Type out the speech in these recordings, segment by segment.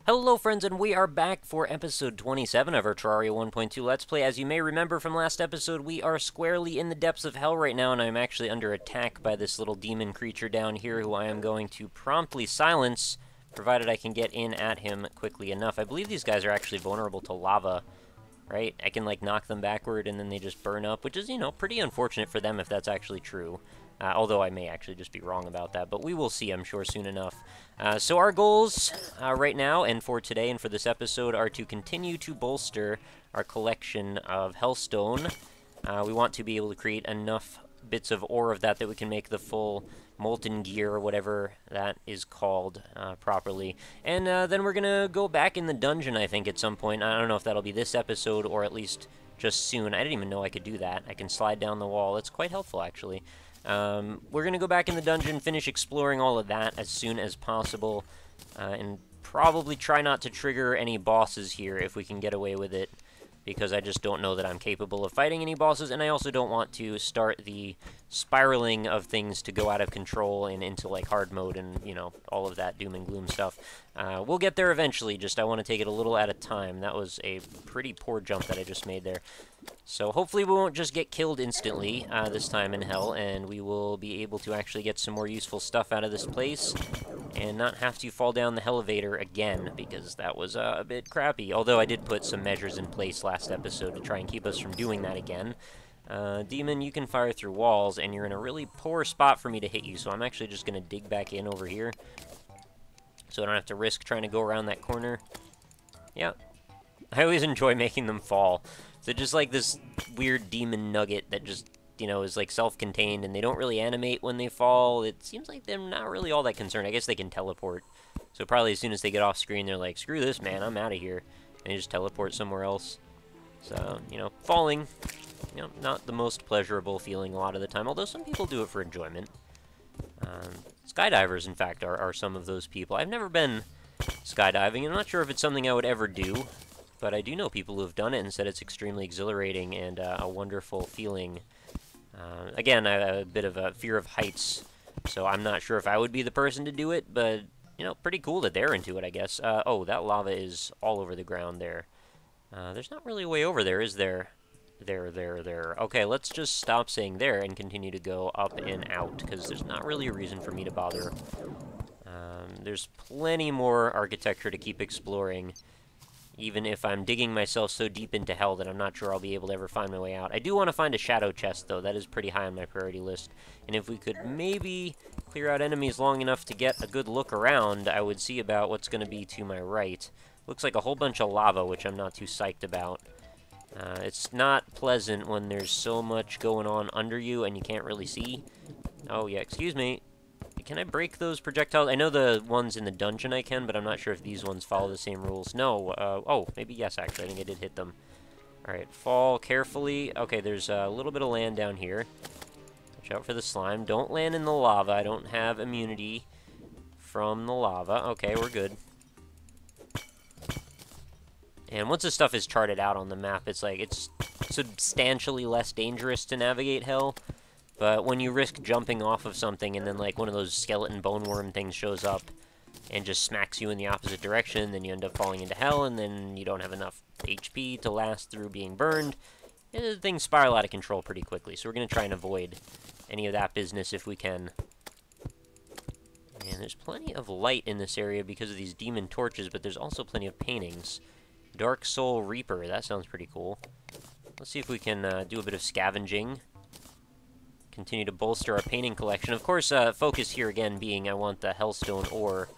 Hello friends, and we are back for episode 27 of our Terraria 1.2 Let's Play. As you may remember from last episode, we are squarely in the depths of hell right now, and I'm actually under attack by this little demon creature down here who I am going to promptly silence, provided I can get in at him quickly enough. I believe these guys are actually vulnerable to lava, right? I can, like, knock them backward and then they just burn up, which is, you know, pretty unfortunate for them if that's actually true. Although I may actually just be wrong about that, but we will see, I'm sure, soon enough. So our goals right now, and for today and for this episode, are to continue to bolster our collection of hellstone. We want to be able to create enough bits of ore of that we can make the full molten gear, or whatever that is called properly. And then we're going to go back in the dungeon, I think, at some point. I don't know if that'll be this episode, or at least just soon. I didn't even know I could do that. I can slide down the wall. It's quite helpful, actually. We're going to go back in the dungeon, finish exploring all of that as soon as possible, and probably try not to trigger any bosses here if we can get away with it, because I just don't know that I'm capable of fighting any bosses, and I also don't want to start the spiraling of things to go out of control and into, like, hard mode and, you know, all of that doom and gloom stuff. We'll get there eventually, just I want to take it a little at a time. That was a pretty poor jump that I just made there. So hopefully we won't just get killed instantly this time in hell, and we will be able to actually get some more useful stuff out of this place and not have to fall down the elevator again, because that was a bit crappy. Although I did put some measures in place last episode to try and keep us from doing that again. Demon, you can fire through walls, and you're in a really poor spot for me to hit you, so I'm actually just going to dig back in over here, so I don't have to risk trying to go around that corner. Yeah, I always enjoy making them fall. So just like this weird demon nugget that just, you know, is like self-contained, and they don't really animate when they fall. It seems like they're not really all that concerned. I guess they can teleport. So probably as soon as they get off screen, they're like, screw this, man, I'm out of here. And they just teleport somewhere else. So, you know, falling, you know, not the most pleasurable feeling a lot of the time, although some people do it for enjoyment. Skydivers, in fact, are some of those people. I've never been skydiving, and I'm not sure if it's something I would ever do. But I do know people who have done it and said it's extremely exhilarating and a wonderful feeling. Again, I have a bit of a fear of heights, so I'm not sure if I would be the person to do it, but, you know, pretty cool that they're into it, I guess. Oh, that lava is all over the ground there. There's not really a way over there, is there? There. Okay, let's just stop saying there and continue to go up and out, because there's not really a reason for me to bother. There's plenty more architecture to keep exploring, even if I'm digging myself so deep into hell that I'm not sure I'll be able to ever find my way out. I do want to find a shadow chest, though. That is pretty high on my priority list. And if we could maybe clear out enemies long enough to get a good look around, I would see about what's going to be to my right. Looks like a whole bunch of lava, which I'm not too psyched about. It's not pleasant when there's so much going on under you and you can't really see. Oh, yeah, excuse me. Can I break those projectiles? I know the ones in the dungeon I can, but I'm not sure if these ones follow the same rules. No, oh, maybe yes, actually. I think I did hit them. Alright, fall carefully. Okay, there's a little bit of land down here. Watch out for the slime. Don't land in the lava. I don't have immunity from the lava. Okay, we're good. And once this stuff is charted out on the map, it's like, it's substantially less dangerous to navigate hell. But when you risk jumping off of something and then, like, one of those skeleton bone worm things shows up and just smacks you in the opposite direction, then you end up falling into hell, and then you don't have enough HP to last through being burned. Things spiral out of control pretty quickly, so we're going to try and avoid any of that business if we can. And there's plenty of light in this area because of these demon torches, but there's also plenty of paintings. Dark Soul Reaper, that sounds pretty cool. Let's see if we can do a bit of scavenging. Continue to bolster our painting collection. Of course, focus here again being I want the hellstone ore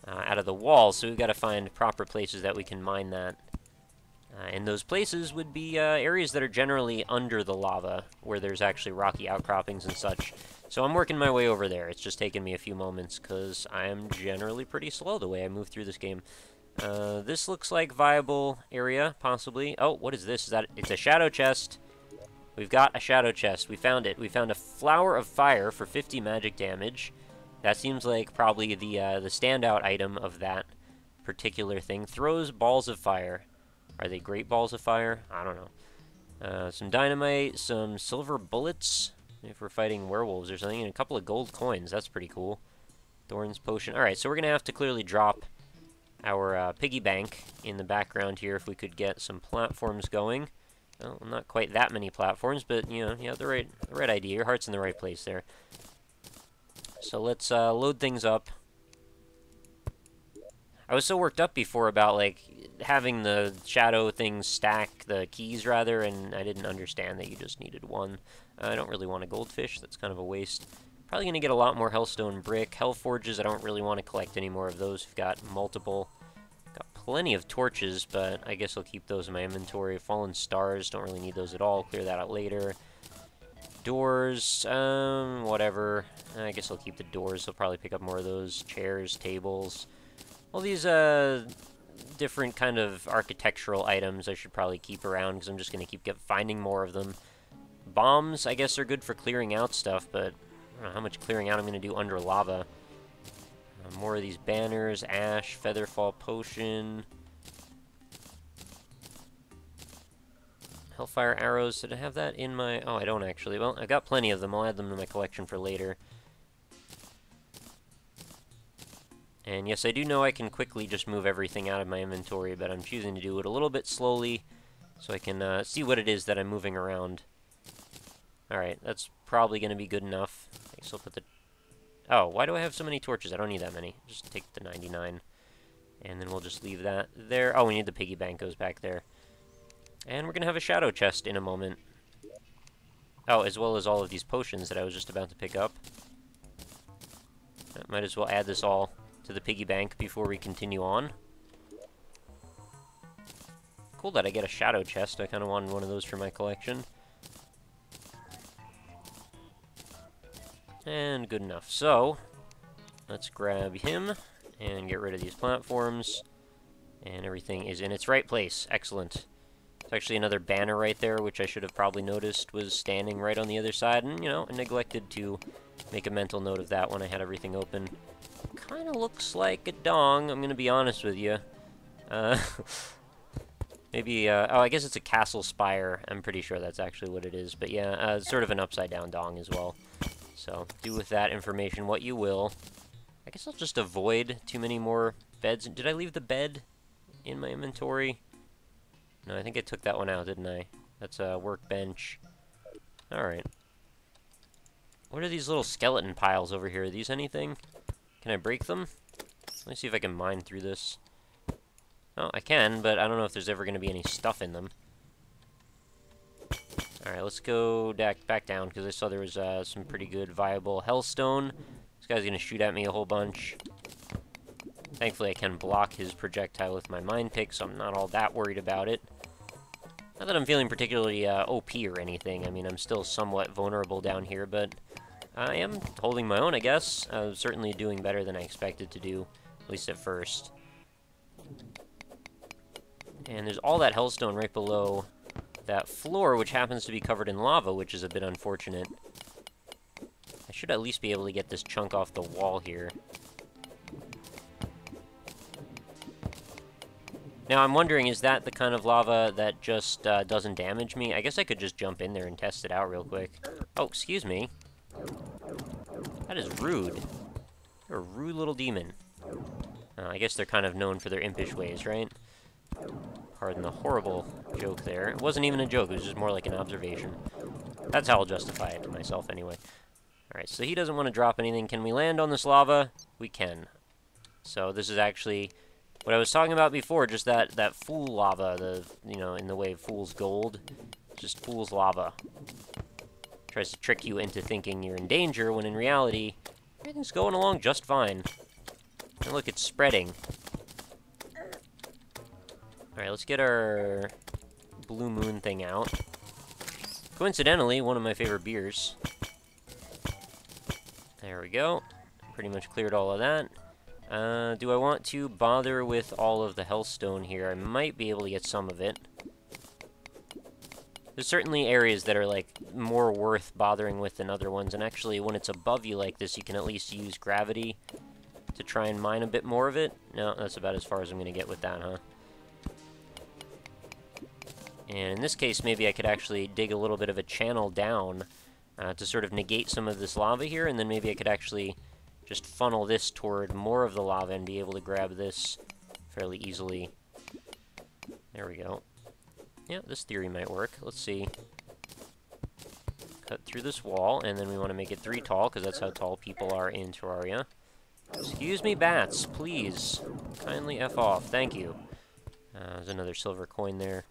out of the wall, so we've got to find proper places that we can mine that. And those places would be areas that are generally under the lava, where there's actually rocky outcroppings and such. So I'm working my way over there. It's just taken me a few moments, because I am generally pretty slow the way I move through this game. This looks like viable area, possibly. Oh, what is this? It's a shadow chest. We've got a shadow chest. We found it. We found a flower of fire for 50 magic damage. That seems like probably the standout item of that particular thing. Throws balls of fire. Are they great balls of fire? I don't know. Some dynamite, some silver bullets, if we're fighting werewolves or something, and a couple of gold coins. That's pretty cool. Thorns potion. Alright, so we're going to have to clearly drop our piggy bank in the background here if we could get some platforms going. Well, not quite that many platforms, but, you know, you have the right idea. Your heart's in the right place there. So let's load things up. I was so worked up before about, like, having the shadow things stack the keys, rather, and I didn't understand that you just needed one. I don't really want a goldfish. That's kind of a waste. Probably going to get a lot more hellstone brick. Hell forges, I don't really want to collect any more of those. We've got multiple. Got plenty of torches, but I guess I'll keep those in my inventory. Fallen stars, don't really need those at all. Clear that out later. Doors, whatever. I guess I'll keep the doors. I'll probably pick up more of those. Chairs, tables. All these, different kind of architectural items I should probably keep around, because I'm just going to keep finding more of them. Bombs, I guess, are good for clearing out stuff, but I don't know how much clearing out I'm going to do under lava. More of these banners, ash, featherfall potion. Hellfire arrows, did I have that in my... Oh, I don't actually. Well, I got plenty of them. I'll add them to my collection for later. And yes, I do know I can quickly just move everything out of my inventory, but I'm choosing to do it a little bit slowly so I can see what it is that I'm moving around. Alright, that's probably going to be good enough. I guess I'll put the... Oh, why do I have so many torches? I don't need that many. Just take the 99. And then we'll just leave that there. Oh, we need the piggy bank goes back there. And we're going to have a shadow chest in a moment. Oh, as well as all of these potions that I was just about to pick up. Might as well add this all to the piggy bank before we continue on. Cool that I get a shadow chest. I kind of wanted one of those for my collection. And good enough. So, let's grab him and get rid of these platforms. And everything is in its right place. Excellent. There's actually another banner right there, which I should have probably noticed was standing right on the other side. And, you know, I neglected to make a mental note of that when I had everything open. Kind of looks like a dong, I'm going to be honest with you. Maybe, oh, I guess it's a castle spire. I'm pretty sure that's actually what it is. But yeah, sort of an upside-down dong as well. So, do with that information what you will. I guess I'll just avoid too many more beds. Did I leave the bed in my inventory? No, I think I took that one out, didn't I? That's a workbench. Alright. What are these little skeleton piles over here? Are these anything? Can I break them? Let me see if I can mine through this. Oh, I can, but I don't know if there's ever going to be any stuff in them. Alright, let's go back down, because I saw there was some pretty good, viable hellstone. This guy's going to shoot at me a whole bunch. Thankfully, I can block his projectile with my mine pick, so I'm not all that worried about it. Not that I'm feeling particularly OP or anything. I mean, I'm still somewhat vulnerable down here, but I am holding my own, I guess. I'm certainly doing better than I expected to do, at least at first. And there's all that hellstone right below that floor, which happens to be covered in lava, which is a bit unfortunate. I should at least be able to get this chunk off the wall here. Now, I'm wondering, is that the kind of lava that just doesn't damage me? I guess I could just jump in there and test it out real quick. Oh, excuse me. That is rude. You're a rude little demon. I guess they're kind of known for their impish ways, right? Pardon the horrible joke there. It wasn't even a joke, it was just more like an observation. That's how I'll justify it to myself anyway. Alright, so he doesn't want to drop anything. Can we land on this lava? We can. So this is actually what I was talking about before, just that fool lava, you know, in the way of fool's gold. Just fool's lava. Tries to trick you into thinking you're in danger, when in reality, everything's going along just fine. And look, it's spreading. Alright, let's get our blue moon thing out. Coincidentally, one of my favorite beers. There we go. Pretty much cleared all of that. Do I want to bother with all of the hellstone here? I might be able to get some of it. There's certainly areas that are, like, more worth bothering with than other ones, and actually, when it's above you like this, you can at least use gravity to try and mine a bit more of it. No, that's about as far as I'm going to get with that, huh? And in this case, maybe I could actually dig a little bit of a channel down to sort of negate some of this lava here, and then maybe I could actually just funnel this toward more of the lava and be able to grab this fairly easily. There we go. Yeah, this theory might work. Let's see. Cut through this wall, and then we want to make it 3 tall, because that's how tall people are in Terraria. Excuse me, bats, please. Kindly F off. Thank you. There's another silver coin there.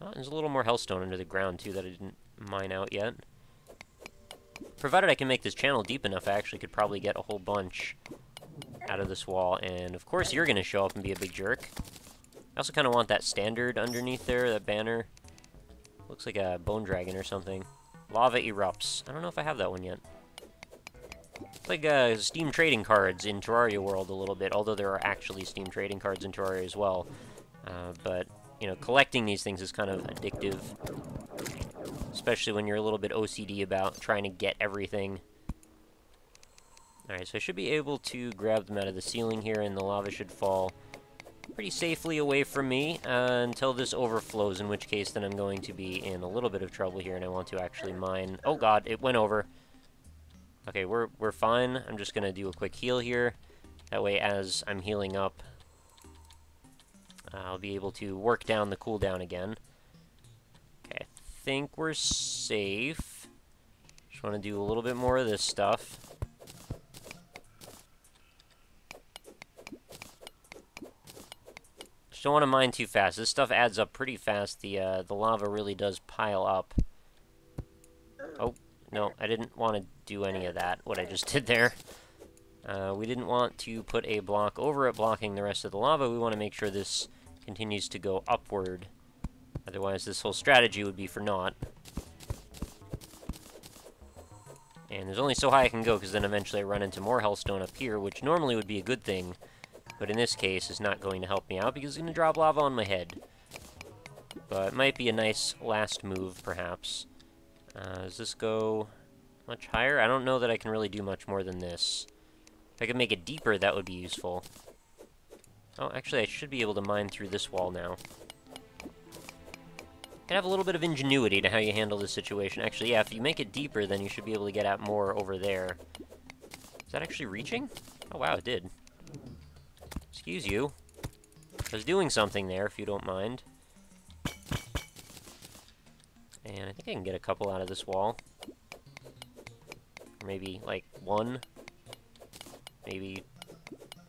Oh, there's a little more hellstone under the ground, too, that I didn't mine out yet. Provided I can make this channel deep enough, I actually could probably get a whole bunch out of this wall. And, of course, you're going to show up and be a big jerk. I also kind of want that standard underneath there, that banner. Looks like a bone dragon or something. Lava erupts. I don't know if I have that one yet. It's like Steam trading cards in Terraria world a little bit, although there are actually Steam trading cards in Terraria as well. But, you know, collecting these things is kind of addictive. Especially when you're a little bit OCD about trying to get everything. Alright, so I should be able to grab them out of the ceiling here, and the lava should fall pretty safely away from me until this overflows, in which case then I'm going to be in a little bit of trouble here, and I want to actually mine. Oh god, it went over. Okay, we're fine. I'm just gonna do a quick heal here. That way, as I'm healing up, I'll be able to work down the cooldown again. Okay, I think we're safe. Just want to do a little bit more of this stuff. Just don't want to mine too fast. This stuff adds up pretty fast. The lava really does pile up. Oh, no, I didn't want to do any of that, what I just did there. We didn't want to put a block over it blocking the rest of the lava. We want to make sure this continues to go upward. Otherwise, this whole strategy would be for naught. And there's only so high I can go, because then eventually I run into more hellstone up here, which normally would be a good thing. But in this case, it's not going to help me out, because it's going to drop lava on my head. But it might be a nice last move, perhaps. Does this go much higher? I don't know that I can really do much more than this. If I could make it deeper, that would be useful. Oh, actually, I should be able to mine through this wall now. You have a little bit of ingenuity to how you handle this situation. Actually, yeah, if you make it deeper, then you should be able to get at more over there. Is that actually reaching? Oh, wow, it did. Excuse you. I was doing something there, if you don't mind. And I think I can get a couple out of this wall. Or maybe, like, one. Maybe...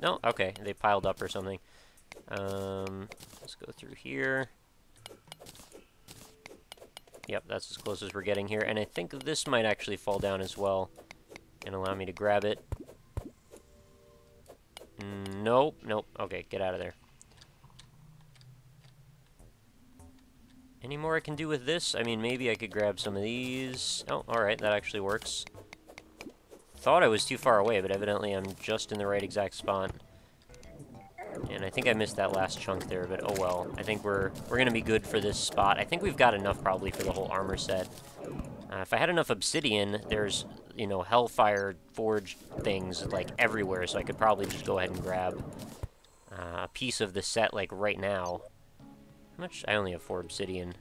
No? Okay, they piled up or something. Let's go through here. Yep, that's as close as we're getting here. And I think this might actually fall down as well and allow me to grab it. Nope, nope. Okay, get out of there. Any more I can do with this? I mean, maybe I could grab some of these. Oh, alright, that actually works. Thought I was too far away, but evidently I'm just in the right exact spot. And I think I missed that last chunk there, but oh well. I think we're gonna be good for this spot. I think we've got enough probably for the whole armor set. If I had enough obsidian, there's, you know, hellfire forged things, like, everywhere, so I could probably just go ahead and grab a piece of the set, like, right now. How much? I only have 4 obsidian.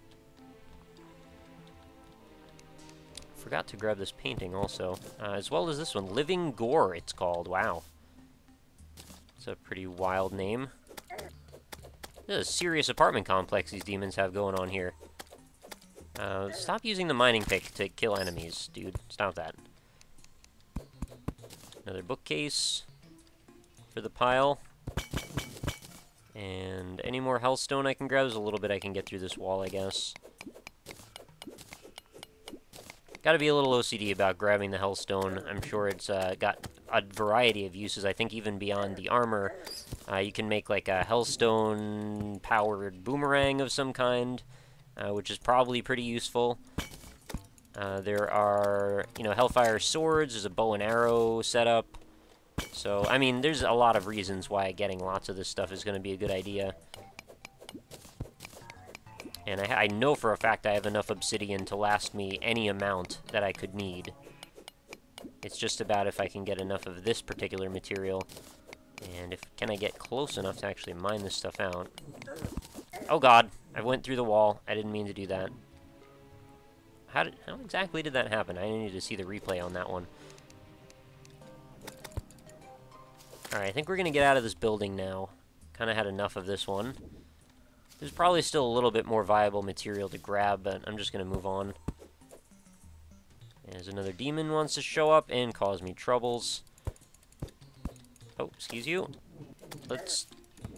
Forgot to grab this painting also, as well as this one. Living Gore, it's called. Wow. It's a pretty wild name. This is a serious apartment complex these demons have going on here. Stop using the mining pick to kill enemies, dude. Stop that. Another bookcase for the pile. And any more hellstone I can grab? There's a little bit I can get through this wall, I guess. Gotta be a little OCD about grabbing the hellstone. I'm sure it's got a variety of uses. I think even beyond the armor, you can make like a hellstone-powered boomerang of some kind, which is probably pretty useful. There are, you know, hellfire swords. There's a bow and arrow setup. So, I mean, there's a lot of reasons why getting lots of this stuff is going to be a good idea. And I know for a fact I have enough obsidian to last me any amount that I could need. It's just about if I can get enough of this particular material. And can I get close enough to actually mine this stuff out? Oh god, I went through the wall. I didn't mean to do that. How exactly did that happen? I need to see the replay on that one. Alright, I think we're going to get out of this building now. Kind of had enough of this one. There's probably still a little bit more viable material to grab, but I'm just going to move on. As another demon wants to show up and cause me troubles. Oh, excuse you. Let's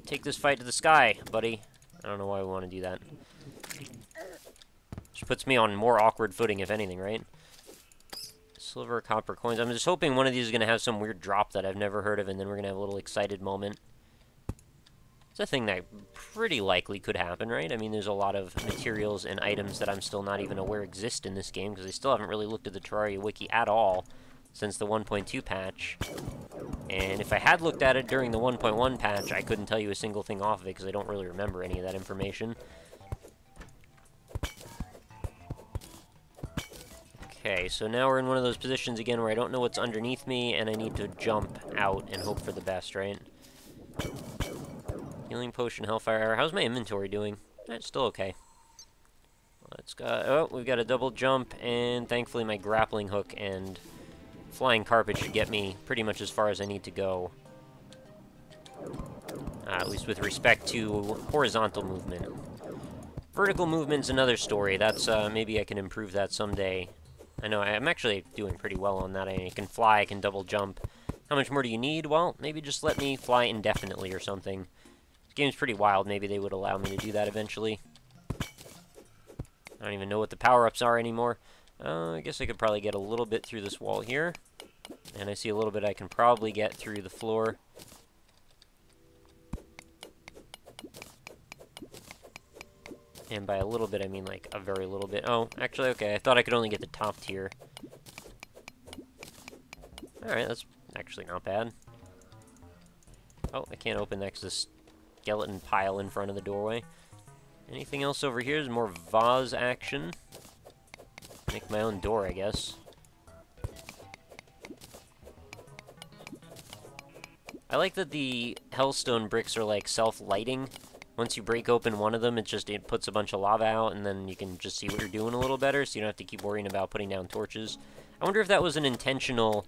take this fight to the sky, buddy. I don't know why we want to do that. Which puts me on more awkward footing, if anything, right? Silver, copper coins. I'm just hoping one of these is going to have some weird drop that I've never heard of, and then we're going to have a little excited moment. It's a thing that pretty likely could happen, right? I mean, there's a lot of materials and items that I'm still not even aware exist in this game, because I still haven't really looked at the Terraria wiki at all since the 1.2 patch. And if I had looked at it during the 1.1 patch, I couldn't tell you a single thing off of it, because I don't really remember any of that information. Okay, so now we're in one of those positions again where I don't know what's underneath me, and I need to jump out and hope for the best, right? Healing potion, hellfire. How's my inventory doing? It's still okay. Let's go. Oh, we've got a double jump, and thankfully my grappling hook and flying carpet should get me pretty much as far as I need to go. At least with respect to horizontal movement. Vertical movement's another story. That's, maybe I can improve that someday. I know, I'm actually doing pretty well on that. I can fly, I can double jump. How much more do you need? Well, maybe just let me fly indefinitely or something. This game's pretty wild. Maybe they would allow me to do that eventually. I don't even know what the power-ups are anymore. I guess I could probably get a little bit through this wall here. And I see a little bit I can probably get through the floor. And by a little bit, I mean like a very little bit. Oh, actually, okay. I thought I could only get the top tier. Alright, that's actually not bad. Oh, I can't open next to this skeleton pile in front of the doorway. Anything else over here? Is more vase action. Make my own door, I guess. I like that the hellstone bricks are like self-lighting. Once you break open one of them, it puts a bunch of lava out, and then you can just see what you're doing a little better, so you don't have to keep worrying about putting down torches. I wonder if that was an intentional,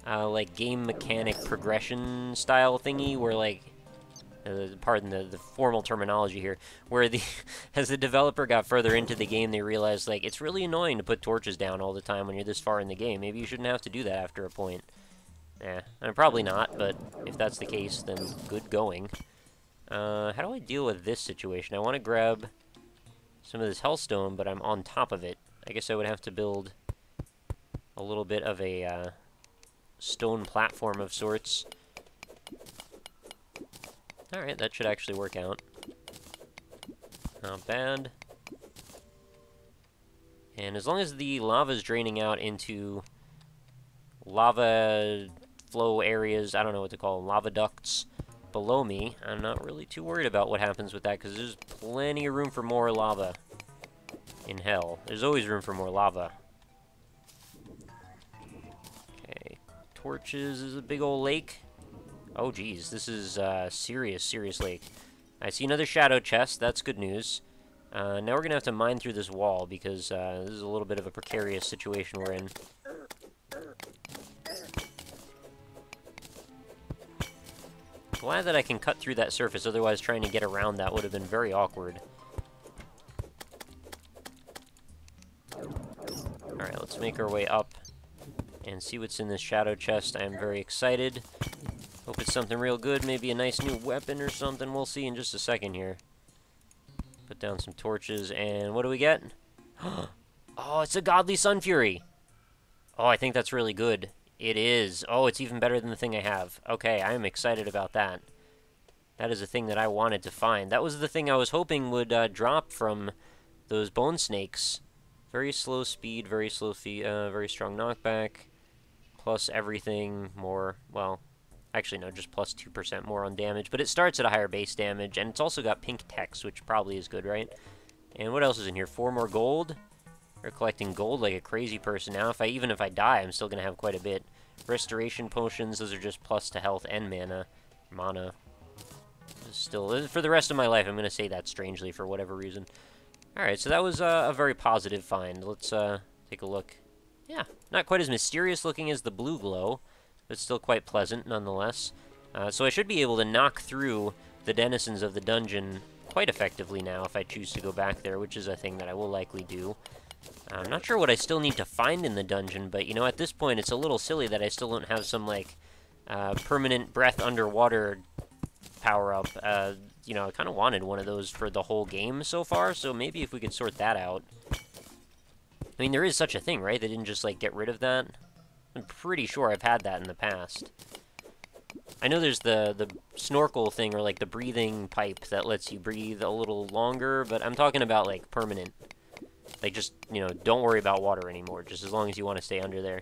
like, game mechanic progression style thingy, where, like, pardon the formal terminology here, where as the developer got further into the game, they realized, like, it's really annoying to put torches down all the time when you're this far in the game. Maybe you shouldn't have to do that after a point. Probably not, but if that's the case, then good going. How do I deal with this situation? I want to grab some of this hellstone, but I'm on top of it. I guess I would have to build a little bit of a stone platform of sorts. Alright, that should actually work out. Not bad. And as long as the lava's draining out into lava flow areas, I don't know what to call them, lava ducts, below me, I'm not really too worried about what happens with that, because there's plenty of room for more lava in hell. There's always room for more lava. Okay, torches is a big old lake. Oh geez, this is a serious lake. I see another shadow chest, that's good news. Now we're gonna have to mine through this wall, because this is a little bit of a precarious situation we're in. Glad that I can cut through that surface, otherwise trying to get around that would have been very awkward. Alright, let's make our way up and see what's in this shadow chest. I am very excited. Hope it's something real good, maybe a nice new weapon or something. We'll see in just a second here. Put down some torches, and what do we get? Oh, it's a godly sunfury! Oh, I think that's really good. It is. Oh, it's even better than the thing I have. Okay, I am excited about that. That is a thing that I wanted to find. That was the thing I was hoping would drop from those bone snakes. Very slow speed, very slow very strong knockback. Plus everything more, well, actually no, just plus 2% more on damage. But it starts at a higher base damage, and it's also got pink text, which probably is good, right? And what else is in here? 4 more gold. We're collecting gold like a crazy person now. Even if I die, I'm still going to have quite a bit. Restoration potions, those are just plus to health and mana. Still, for the rest of my life, I'm going to say that strangely for whatever reason. Alright, so that was a very positive find. Let's take a look. Yeah, not quite as mysterious looking as the blue glow, but still quite pleasant nonetheless. So I should be able to knock through the denizens of the dungeon quite effectively now if I choose to go back there, which is a thing that I will likely do. I'm not sure what I still need to find in the dungeon, but, you know, at this point, it's a little silly that I still don't have some, like, permanent breath underwater power-up. You know, I kind of wanted one of those for the whole game so far, so maybe if we could sort that out. I mean, there is such a thing, right? They didn't just, like, get rid of that? I'm pretty sure I've had that in the past. I know there's the snorkel thing, or, like, the breathing pipe that lets you breathe a little longer, but I'm talking about, like, permanent. Like, just, you know, don't worry about water anymore, just as long as you want to stay under there.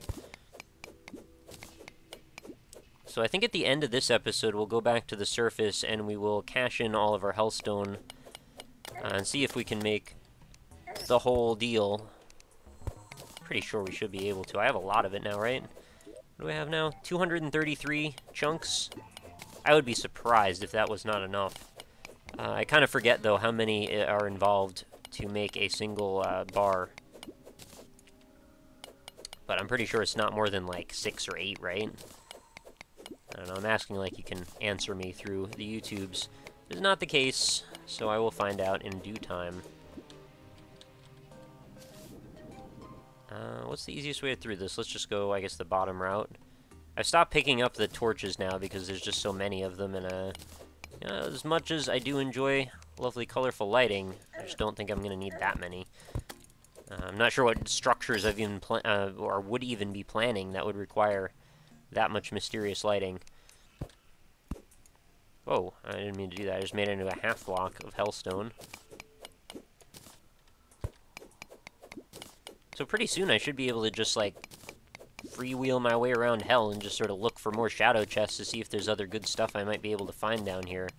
So I think at the end of this episode, we'll go back to the surface, and we will cash in all of our hellstone, and see if we can make the whole deal. Pretty sure we should be able to. I have a lot of it now, right? What do I have now? 233 chunks? I would be surprised if that was not enough. I kind of forget, though, how many are involved to make a single bar. But I'm pretty sure it's not more than, like, 6 or 8, right? I don't know, I'm asking like you can answer me through the YouTubes. It's not the case, so I will find out in due time. What's the easiest way through this? Let's just go, I guess, the bottom route. I've stopped picking up the torches now because there's just so many of them, and you know, as much as I do enjoy lovely colorful lighting, I just don't think I'm going to need that many. I'm not sure what structures I've even or would even be planning that would require that much mysterious lighting. Whoa, I didn't mean to do that. I just made it into a half block of hellstone. So pretty soon I should be able to just, like, freewheel my way around hell and just sort of look for more shadow chests to see if there's other good stuff I might be able to find down here.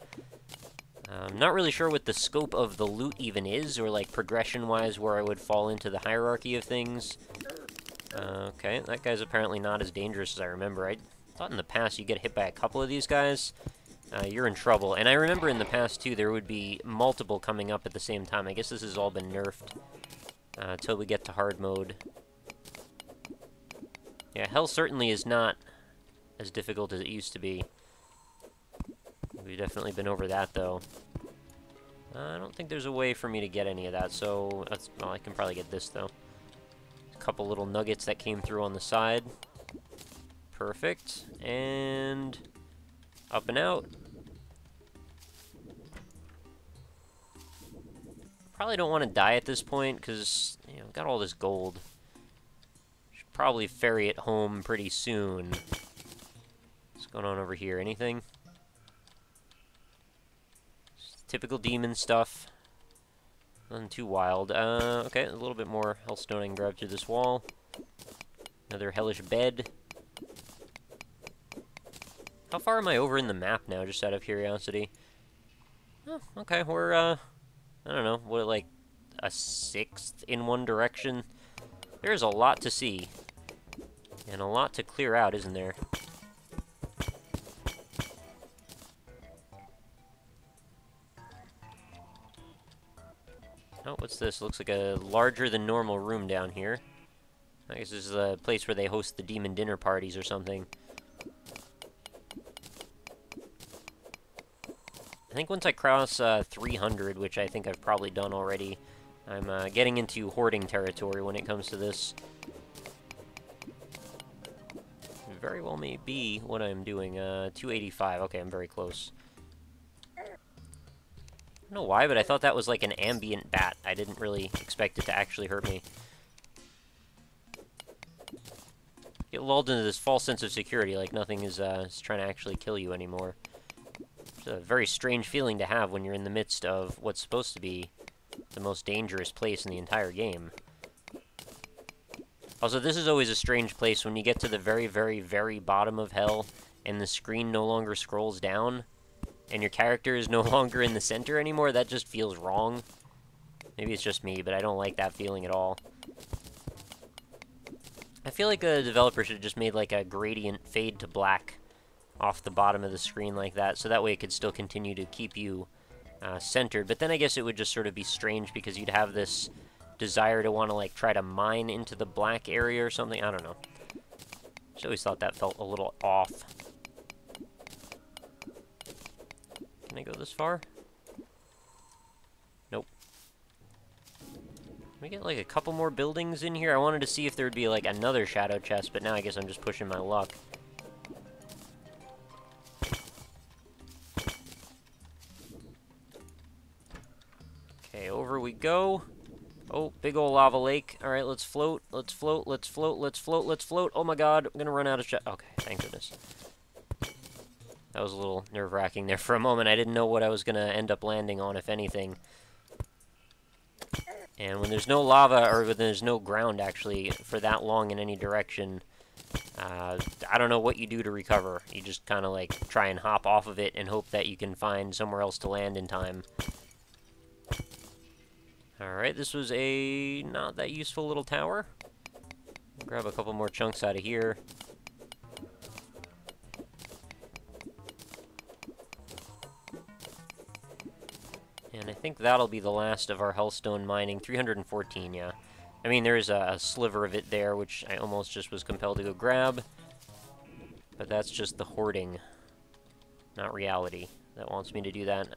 I'm not really sure what the scope of the loot even is, or, like, progression-wise where I would fall into the hierarchy of things. Okay, that guy's apparently not as dangerous as I remember. I thought in the past you get hit by a couple of these guys, you're in trouble. And I remember in the past, too, there would be multiple coming up at the same time. I guess this has all been nerfed until we get to hard mode. Yeah, hell certainly is not as difficult as it used to be. We've definitely been over that, though. I don't think there's a way for me to get any of that, so that's, well, I can probably get this, though. A couple little nuggets that came through on the side. Perfect. And up and out. Probably don't want to die at this point, because, you know, got all this gold. Should probably ferry it home pretty soon. What's going on over here? Anything? Just typical demon stuff. Nothing too wild. Okay, a little bit more hellstone I can grab through this wall. Another hellish bed. How far am I over in the map now, just out of curiosity? Oh, okay, we're, I don't know, what, like, a 1/6 in one direction? There's a lot to see. And a lot to clear out, isn't there? Oh, what's this? Looks like a larger than normal room down here. I guess this is a place where they host the demon dinner parties or something. I think once I cross 300, which I think I've probably done already, I'm getting into hoarding territory when it comes to this. Very well may be what I'm doing. 285. Okay, I'm very close. I don't know why, but I thought that was like an ambient bat. I didn't really expect it to actually hurt me. Get lulled into this false sense of security, like nothing is trying to actually kill you anymore. It's a very strange feeling to have when you're in the midst of what's supposed to be the most dangerous place in the entire game. Also, this is always a strange place when you get to the very, very, very bottom of hell and the screen no longer scrolls down and your character is no longer in the center anymore. That just feels wrong. Maybe it's just me, but I don't like that feeling at all. I feel like a developer should have just made like a gradient fade to black off the bottom of the screen like that, so that way it could still continue to keep you centered. But then I guess it would just sort of be strange because you'd have this desire to want to like try to mine into the black area or something. I don't know. Just always thought that felt a little off. Can Can I go this far? Nope. Can we get, like, a couple more buildings in here? I wanted to see if there would be, like, another shadow chest, but now I guess I'm just pushing my luck. Okay, over we go. Oh, big old lava lake. Alright, let's float, let's float, let's float, let's float, let's float. Oh my god, I'm gonna run out of okay, thank goodness. That was a little nerve-wracking there for a moment. I didn't know what I was gonna end up landing on, if anything. And when there's no lava, or when there's no ground, actually, for that long in any direction, I don't know what you do to recover. You just kind of, like, try and hop off of it and hope that you can find somewhere else to land in time. Alright, this was a not that useful little tower. Grab a couple more chunks out of here. And I think that'll be the last of our hellstone mining. 314, yeah. I mean, there's a sliver of it there, which I almost just was compelled to go grab. But that's just the hoarding, not reality, that wants me to do that.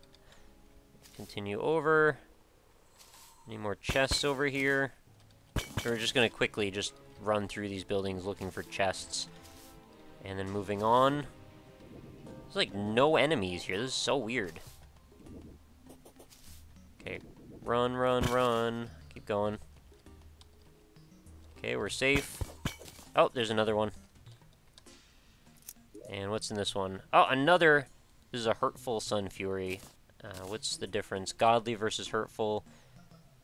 Continue over. Any more chests over here? So we're just going to quickly just run through these buildings looking for chests. And then moving on. There's like no enemies here. This is so weird. Okay, run, run, run. Keep going. Okay, we're safe. Oh, there's another one. And what's in this one? Oh, another. This is a hurtful sunfury. What's the difference? Godly versus hurtful.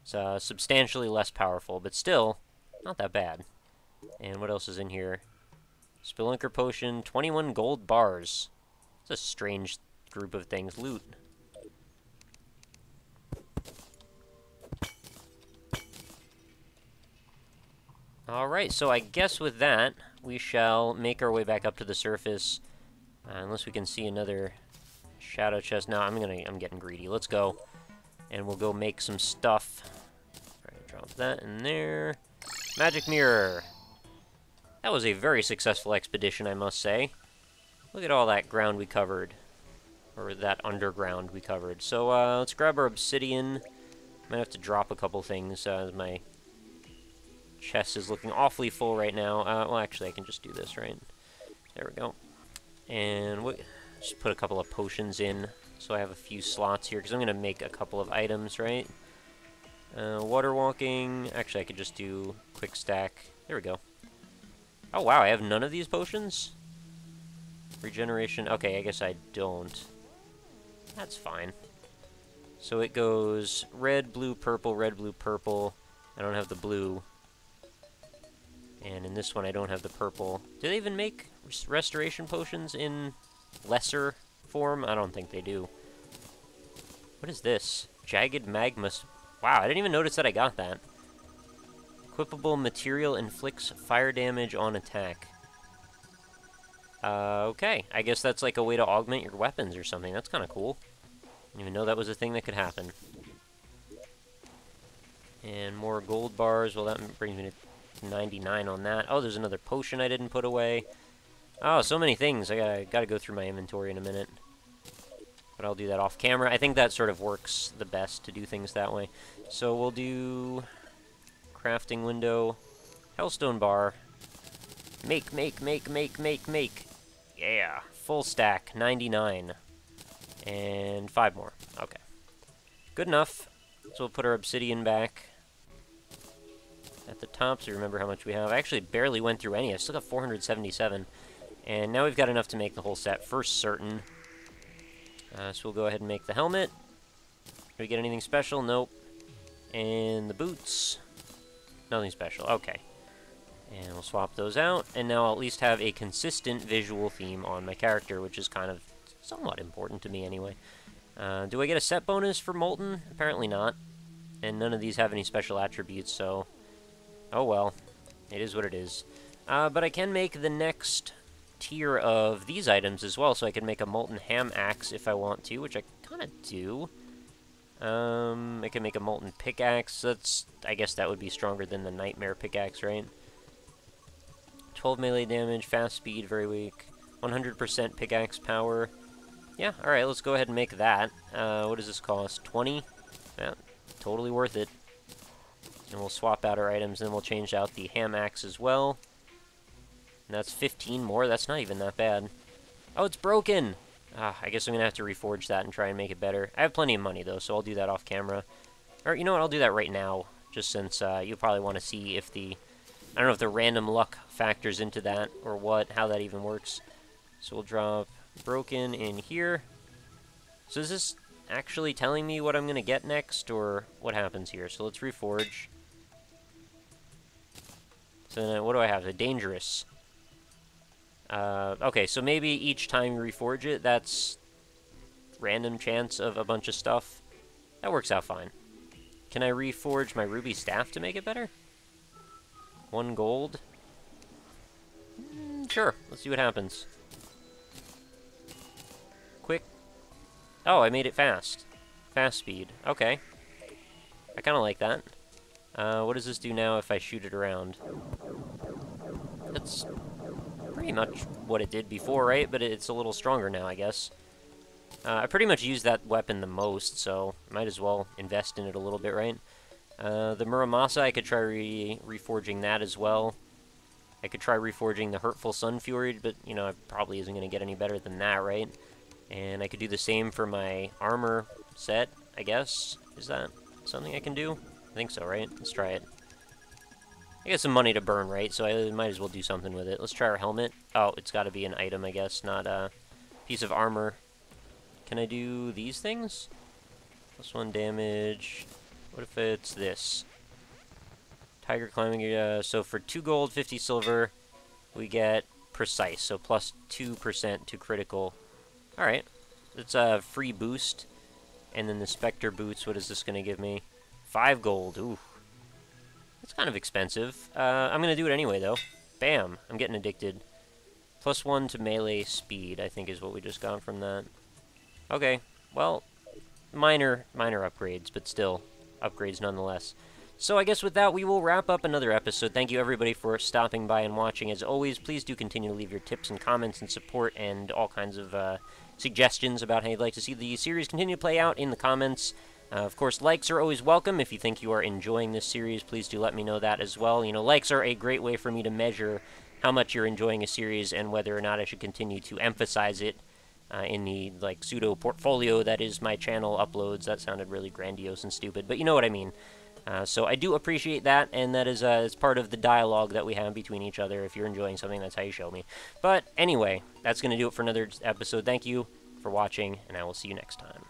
It's substantially less powerful, but still, not that bad. And what else is in here? Spelunker potion, 21 gold bars. It's a strange group of things. Loot. Alright, so I guess with that, we shall make our way back up to the surface. Unless we can see another shadow chest. No, I'm getting greedy. Let's go. And we'll go make some stuff. Alright, drop that in there. Magic mirror. That was a very successful expedition, I must say. Look at all that ground we covered. Or that underground we covered. So, let's grab our obsidian. Might have to drop a couple things. My chest is looking awfully full right now. Well, actually, I can just do this, right? There we go. And just put a couple of potions in, so I have a few slots here, because I'm going to make a couple of items, right? Water walking. Actually, I could just do quick stack. There we go. Oh, wow, I have none of these potions? Regeneration. Okay, I guess I don't. That's fine. So it goes red, blue, purple, red, blue, purple. I don't have the blue. And in this one, I don't have the purple. Do they even make restoration potions in lesser form? I don't think they do. What is this? Jagged magma. Wow, I didn't even notice that I got that. Equipable material inflicts fire damage on attack. Okay. I guess that's like a way to augment your weapons or something. That's kind of cool. Didn't even know that was a thing that could happen. And more gold bars. Well, that brings me to 99 on that. Oh, there's another potion I didn't put away. Oh, so many things. I gotta go through my inventory in a minute. But I'll do that off camera. I think that sort of works the best to do things that way. So we'll do crafting window, hellstone bar. Make. Yeah, full stack, 99. And 5 more. Okay. Good enough. So we'll put our obsidian back at the top, so remember how much we have. I actually barely went through any. I still got 477. And now we've got enough to make the whole set for certain. So we'll go ahead and make the helmet. Do we get anything special? Nope. And the boots. Nothing special. Okay. And we'll swap those out. And now I'll at least have a consistent visual theme on my character, which is kind of somewhat important to me anyway. Do I get a set bonus for molten? Apparently not. And none of these have any special attributes, so oh well. It is what it is. But I can make the next tier of these items as well, so I can make a molten ham axe if I want to, which I kind of do. I can make a molten pickaxe. I guess that would be stronger than the nightmare pickaxe, right? 12 melee damage, fast speed, very weak. 100% pickaxe power. Yeah, alright, let's go ahead and make that. What does this cost? 20? Yeah, totally worth it. And we'll swap out our items, and then we'll change out the ham axe as well. And that's 15 more. That's not even that bad. Oh, it's broken! I guess I'm going to have to reforge that and try and make it better. I have plenty of money, though, so I'll do that off camera. Or, you know what, I'll do that right now, just since you'll probably want to see if the... I don't know if the random luck factors into that, or what, how that even works. So we'll drop broken in here. So is this actually telling me what I'm going to get next, or what happens here? So let's reforge. So then, what do I have? A dangerous. Okay, so maybe each time you reforge it, that's random chance of a bunch of stuff. That works out fine. Can I reforge my ruby staff to make it better? 1 gold? Sure, let's see what happens. Quick. Oh, I made it fast. Fast speed. Okay. I kind of like that. What does this do now if I shoot it around? That's pretty much what it did before, right? But it's a little stronger now, I guess. I pretty much use that weapon the most, so might as well invest in it a little bit, right? The Muramasa, I could try reforging that as well. I could try reforging the Hurtful Sunfury, but, you know, it probably isn't going to get any better than that, right? And I could do the same for my armor set, I guess. Is that something I can do? I think so, right? Let's try it. I got some money to burn, right? So I might as well do something with it. Let's try our helmet. Oh, it's got to be an item, I guess, not a piece of armor. Can I do these things? +1 damage. What if it's this? Tiger climbing, so for 2 gold, 50 silver, we get precise, so plus 2% to critical. Alright, it's a free boost. And then the Spectre boots, what is this going to give me? 5 gold, ooh. That's kind of expensive. I'm going to do it anyway, though. Bam, I'm getting addicted. +1 to melee speed, I think is what we just got from that. Okay, well, minor upgrades, but still, upgrades nonetheless. So I guess with that, we will wrap up another episode. Thank you, everybody, for stopping by and watching. As always, please do continue to leave your tips and comments and support and all kinds of suggestions about how you'd like to see the series continue to play out in the comments. Of course, likes are always welcome. If you think you are enjoying this series, please do let me know that as well. You know, likes are a great way for me to measure how much you're enjoying a series and whether or not I should continue to emphasize it in the, like, pseudo-portfolio that is my channel uploads. That sounded really grandiose and stupid, but you know what I mean. So I do appreciate that, and that is it's part of the dialogue that we have between each other. If you're enjoying something, that's how you show me. But anyway, that's going to do it for another episode. Thank you for watching, and I will see you next time.